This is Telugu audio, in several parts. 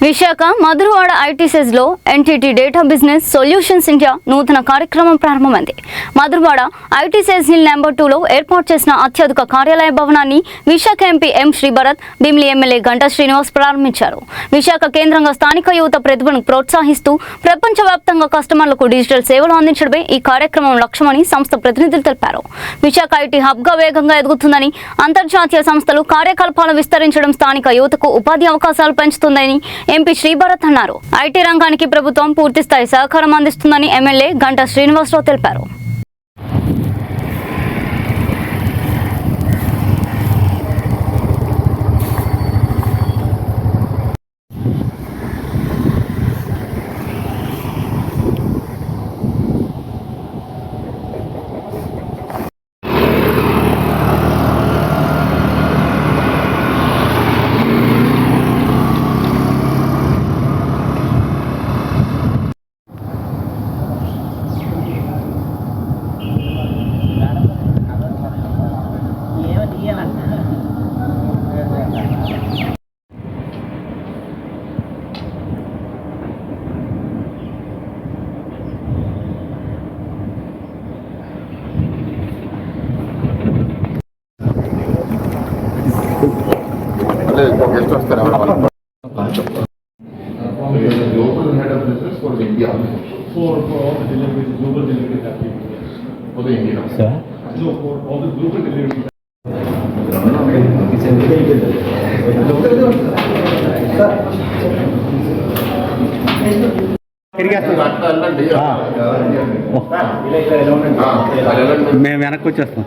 విశాఖ మధురవాడ ఐటీసెస్ లో NTT data business solutions India నూతన కార్యక్రమం ప్రారంభమైంది. మధురవాడ ఐటీసెస్ హిల్ నెంబర్ 2 లో ఏర్పాటు చేసిన అత్యధిక కార్యాలయ భవనాన్ని విశాఖ ఎంపీ ఎం శ్రీభరత్, భీమిలి ఎమ్మెల్యే గంటా శ్రీనివాస్ ప్రారంభించారు. విశాఖ కేంద్రంగా స్థానిక యువత ప్రతిభను ప్రోత్సహిస్తూ ప్రపంచవ్యాప్తంగా కస్టమర్లకు డిజిటల్ సేవలు అందించడమే ఈ కార్యక్రమం లక్ష్యమని సంస్థ ప్రతినిధులు తెలిపారు. విశాఖ ఐటీ హబ్ గా వేగంగా ఎదుగుతుందని, అంతర్జాతీయ సంస్థలు కార్యకలాపాలు విస్తరించడం స్థానిక యువతకు ఉపాధి అవకాశాలు పెంచుతుందని ఎంపీ శ్రీభరత్ అన్నారు. ఐటీ రంగానికి ప్రభుత్వం పూర్తిస్థాయి సహకారం అందిస్తుందని ఎమ్మెల్యే గంటా శ్రీనివాసరావు తెలిపారు. Guest వస్తారు global head of business for India. For all the deliveries, global delivery that we do. For the India. Sir? No, for all the global deliveries. మేము వెనక్కి వచ్చేస్తాం.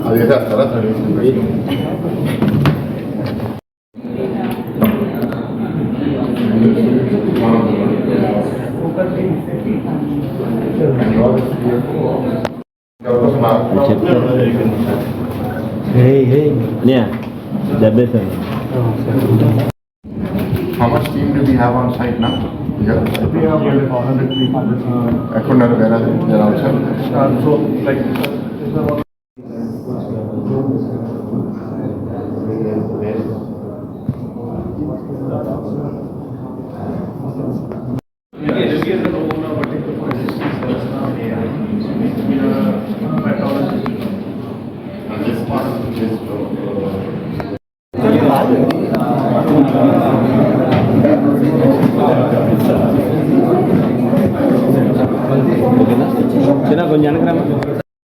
అది వేసేస్తారా? How much team do we have on site now? Yeah. We have 100 people. I couldn't know where they're outside. So, like,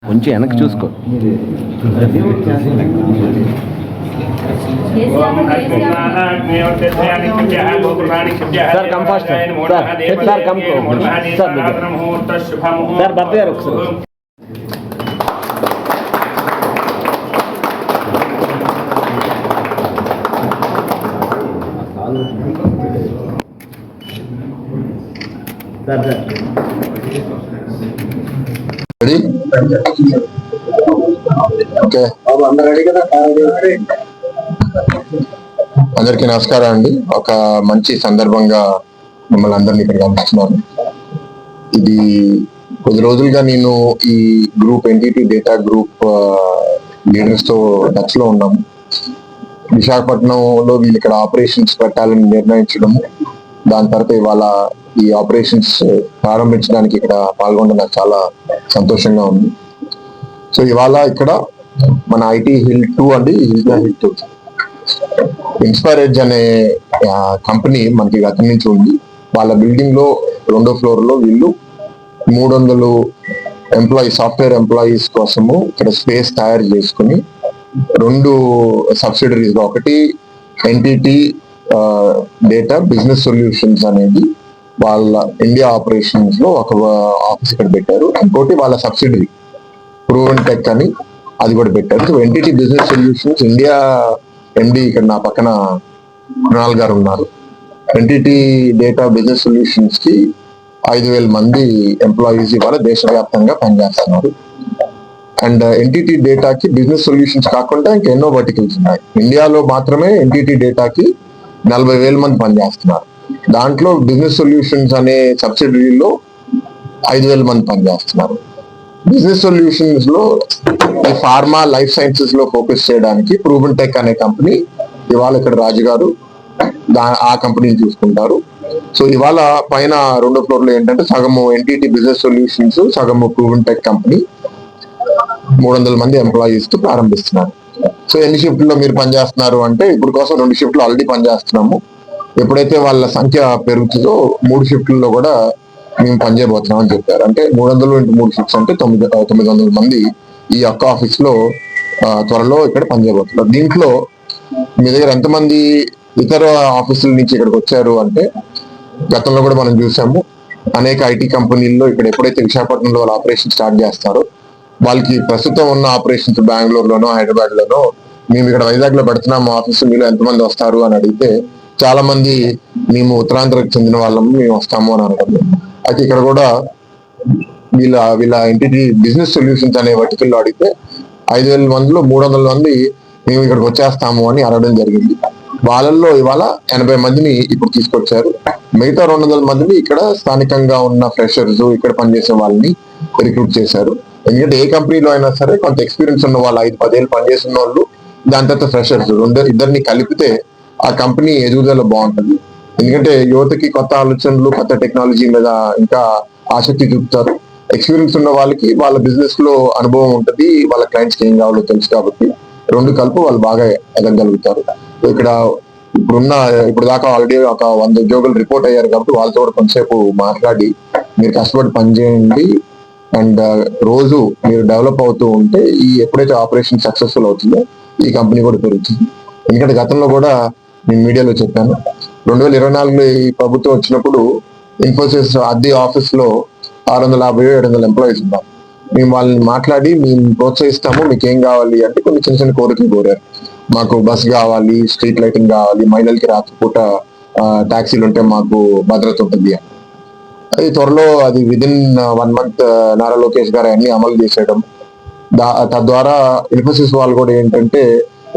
కొంచెం వెనక్కి చూసుకో. Sir come fast sir come sir భర్త గారు ఒకసారి. సార్ సార్ ఓకే, అందరికీ నమస్కారం అండి. ఒక మంచి సందర్భంగా మిమ్మల్ని అందరినీ ఇక్కడ కలుస్తున్నాను. ఇది కొద్ది రోజులుగా నేను ఈ group NTT data group leaders తో టచ్ లో ఉన్నాము. విశాఖపట్నంలో వీళ్ళు ఇక్కడ ఆపరేషన్స్ పెట్టాలని నిర్ణయించడము, దాని తర్వాత ఇవాళ ఈ ఆపరేషన్స్ ప్రారంభించడానికి ఇక్కడ పాల్గొనడం నాకు చాలా సంతోషంగా ఉంది. సో ఇవాళ ఇక్కడ మన ఐటీ హిల్ 2 అండి, హిల్ 2 ఇన్స్పైర్ ఎడ్జ్ అనే కంపెనీ మనకి గతం నుంచి ఉంది. వాళ్ళ బిల్డింగ్ లో 2వ ఫ్లోర్ లో వీళ్ళు 300 ఎంప్లాయీస్, సాఫ్ట్వేర్ ఎంప్లాయీస్ కోసము ఇక్కడ స్పేస్ తయారు చేసుకుని 2 సబ్సిడరీస్ గా, ఒకటి ఎన్టీటీ డేటా బిజినెస్ సొల్యూషన్స్ అనేది వాళ్ళ ఇండియా ఆపరేషన్స్ లో ఒక ఆఫీస్ ఇక్కడ పెట్టారు. ఇంకోటి వాళ్ళ సబ్సిడరీ ప్రూవెన్ టెక్ అని అది కూడా పెట్టారు. So NTT business solutions India ఎండి ఇక్కడ నా పక్కన కృణాల్ గారు ఉన్నారు. ఎన్టీటీ డేటా బిజినెస్ సొల్యూషన్స్ కి 5,000 మంది ఎంప్లాయీస్ ఇవాళ దేశవ్యాప్తంగా పనిచేస్తున్నారు. అండ్ ఎన్టీటీ డేటాకి బిజినెస్ సొల్యూషన్స్ కాకుండా ఇంకా ఎన్నో వర్టికల్స్ ఉన్నాయి. ఇండియాలో మాత్రమే ఎన్టీటీ డేటాకి 40,000 మంది పనిచేస్తున్నారు. దాంట్లో బిజినెస్ సొల్యూషన్స్ అనే సబ్సిడరీలో 5,000 మంది పనిచేస్తున్నారు. బిజినెస్ సొల్యూషన్స్ లో ఈ ఫార్మా లైఫ్ సైన్సెస్ లో ఫోకస్ చేయడానికి ప్రూవెన్ టెక్ అనే కంపెనీ ఇవాళ ఇక్కడ రాజు గారు ఆ కంపెనీని చూసుకుంటారు. సో ఇవాళ పైన 2వ ఫ్లోర్ లో ఏంటంటే సగము ఎన్టీటీ బిజినెస్ సొల్యూషన్స్, సగము ప్రూవెన్ టెక్ కంపెనీ 300 మంది ఎంప్లాయీస్ తో ప్రారంభిస్తున్నారు. సో ఎన్ని షిఫ్ట్లో మీరు పనిచేస్తున్నారు అంటే ఇప్పుడు కోసం 2 షిఫ్ట్లు ఆల్రెడీ పనిచేస్తున్నాము. ఎప్పుడైతే వాళ్ళ సంఖ్య పెరుగుతుందో 3 షిఫ్ట్లలో కూడా మేము పనిచేయబోతున్నాం అని చెప్పారు. అంటే 300 × 3 షిఫ్ట్స్ అంటే 900 మంది ఈ ఒక్క ఆఫీస్ లో త్వరలో ఇక్కడ పనిచేయబోతున్నారు. దీంట్లో మీ దగ్గర ఎంతమంది ఇతర ఆఫీసుల నుంచి ఇక్కడికి వచ్చారు అంటే గతంలో కూడా మనం చూసాము. అనేక ఐటీ కంపెనీల్లో ఇక్కడ ఎప్పుడైతే విశాఖపట్నంలో వాళ్ళ ఆపరేషన్ స్టార్ట్ చేస్తారో వాళ్ళకి ప్రస్తుతం ఉన్న ఆపరేషన్స్ బెంగళూరులోనో హైదరాబాద్ లోనో మేము ఇక్కడ వైజాగ్ లో పెడుతున్నాం ఆఫీస్, మీలో ఎంతమంది వస్తారు అని అడిగితే చాలా మంది మేము ఉత్తరాంధ్రకు చెందిన వాళ్ళము, మేము వస్తాము అని అనగలరు. అయితే ఇక్కడ కూడా వీళ్ళ ఎంటిటీ బిజినెస్ సొల్యూషన్స్ అనే వర్టికల్లో అడిగితే 5,000 మందిలో 300 మంది మేము ఇక్కడికి వచ్చేస్తాము అని అడగడం జరిగింది. వాళ్ళల్లో ఇవాళ 80 మందిని ఇప్పుడు తీసుకొచ్చారు. మిగతా 200 మందిని ఇక్కడ స్థానికంగా ఉన్న ఫ్రెషర్స్, ఇక్కడ పనిచేసే వాళ్ళని రిక్రూట్ చేశారు. ఎందుకంటే ఏ కంపెనీలో అయినా సరే కొంత ఎక్స్పీరియన్స్ ఉన్న వాళ్ళు 5-10 ఏళ్ళు పనిచేసిన వాళ్ళు, దాని తర్వాత ఫ్రెషర్స్ ఇద్దరిని కలిపితే ఆ కంపెనీ ఎదుగుదల బాగుంటుంది. ఎందుకంటే యువతకి కొత్త ఆలోచనలు, కొత్త టెక్నాలజీ మీద ఇంకా ఆసక్తి చూపుతారు. ఎక్స్పీరియన్స్ ఉన్న వాళ్ళకి వాళ్ళ బిజినెస్ లో అనుభవం ఉంటుంది, వాళ్ళ క్లయింట్స్కి ఏం కావాలో తెలుసు కాబట్టి 2 కలిపి వాళ్ళు బాగా ఎదగలుగుతారు. ఇక్కడ ఇప్పుడు దాకా ఆల్రెడీ ఒక 100 ఉద్యోగులు రిపోర్ట్ అయ్యారు కాబట్టి వాళ్ళతో కూడా కొంతసేపు మాట్లాడి మీరు కష్టపడి పనిచేయండి అండ్ రోజు మీరు డెవలప్ అవుతూ ఉంటే ఎప్పుడైతే ఆపరేషన్ సక్సెస్ఫుల్ అవుతుందో ఈ కంపెనీ కూడా పెరుగుతుంది. ఎందుకంటే గతంలో కూడా నేను మీడియాలో చెప్పాను, 2024లో ఈ ప్రభుత్వం వచ్చినప్పుడు ఇన్ఫోసిస్ అద్దె ఆఫీస్ లో 650-700 ఎంప్లాయీస్ ఉన్నారు. మేము వాళ్ళని మాట్లాడి మేము ప్రోత్సహిస్తాము, మీకు ఏం కావాలి అంటే కొన్ని చిన్న చిన్న కోరికలు కోరారు. మాకు బస్ కావాలి, స్ట్రీట్ లైటింగ్ కావాలి, మహిళలకి రాత్రిపూట ట్యాక్సీలు ఉంటే మాకు భద్రత ఉంటుంది. అది త్వరలో అది విదిన్ 1 మంత్ నారా లోకేష్ గారు అన్ని అమలు చేసేయడం, తద్వారా ఇన్ఫోసిస్ వాళ్ళు కూడా ఏంటంటే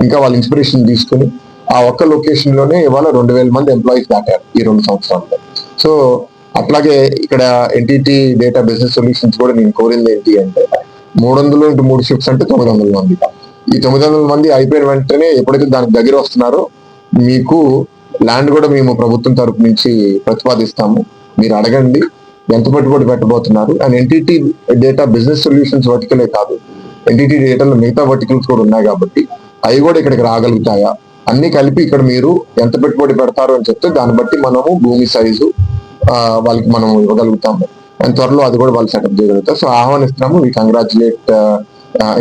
ఇంకా వాళ్ళ ఇన్స్పిరేషన్ తీసుకుని ఆ ఒక్క లొకేషన్ లోనే ఇవాళ 2,000 మంది ఎంప్లాయీస్ దాటారు ఈ 2 సంవత్సరాల్లో. సో అట్లాగే ఇక్కడ ఎన్టీటీ డేటా బిజినెస్ సొల్యూషన్స్ కూడా నేను కోరింది ఏంటి అంటే 300 × 3 షిఫ్ట్స్ అంటే 900 మంది. ఈ 900 మంది అయిపోయిన వెంటనే ఎప్పుడైతే దానికి దగ్గర వస్తున్నారో మీకు ల్యాండ్ కూడా మేము ప్రభుత్వం తరపు నుంచి ప్రతిపాదిస్తాము, మీరు అడగండి ఎంత పెట్టుబడి పెట్టబోతున్నారు. And NTT data business solutions వర్టికలే కాదు, ఎన్టీటీ డేటాలో మిగతా వర్టికల్స్ కూడా ఉన్నాయి కాబట్టి అవి కూడా ఇక్కడికి రాగలుగుతాయా, అన్ని కలిపి ఇక్కడ మీరు ఎంత పెట్టుబడి పెడతారు అని చెప్తే దాన్ని బట్టి మనము భూమి సైజు వాళ్ళకి మనం ఇవ్వగలుగుతాము. అండ్ త్వరలో అది కూడా వాళ్ళు సెటప్ చేయగలుగుతారు. సో ఆహ్వానిస్తున్నాము. We congratulate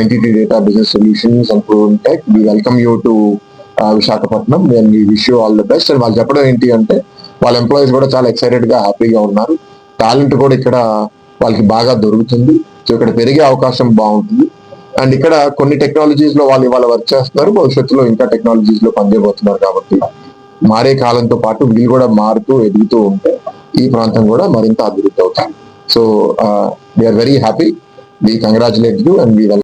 NTT data business solutions and proven tech. We welcome you to Visakhapatnam and we wish you all the best. And వాళ్ళు చెప్పడం ఏంటి అంటే వాళ్ళ ఎంప్లాయీస్ కూడా చాలా ఎక్సైటెడ్ గా హ్యాపీగా ఉన్నారు. టాలెంట్ కూడా ఇక్కడ వాళ్ళకి బాగా దొరుకుతుంది. సో ఇక్కడ పెరిగే అవకాశం బాగుంటుంది. అండ్ ఇక్కడ కొన్ని టెక్నాలజీస్ లో వాళ్ళు ఇవాళ వర్క్ చేస్తున్నారు, భవిష్యత్తులో ఇంకా టెక్నాలజీస్ లో పనిచేయబోతున్నారు. కాబట్టి మారే కాలంతో పాటు వీళ్ళు కూడా మారుతూ ఎదుగుతూ ఉంటే ఈ ప్రాంతం కూడా మరింత అభివృద్ధి అవుతుంది. So we are very happy. We congratulate you and we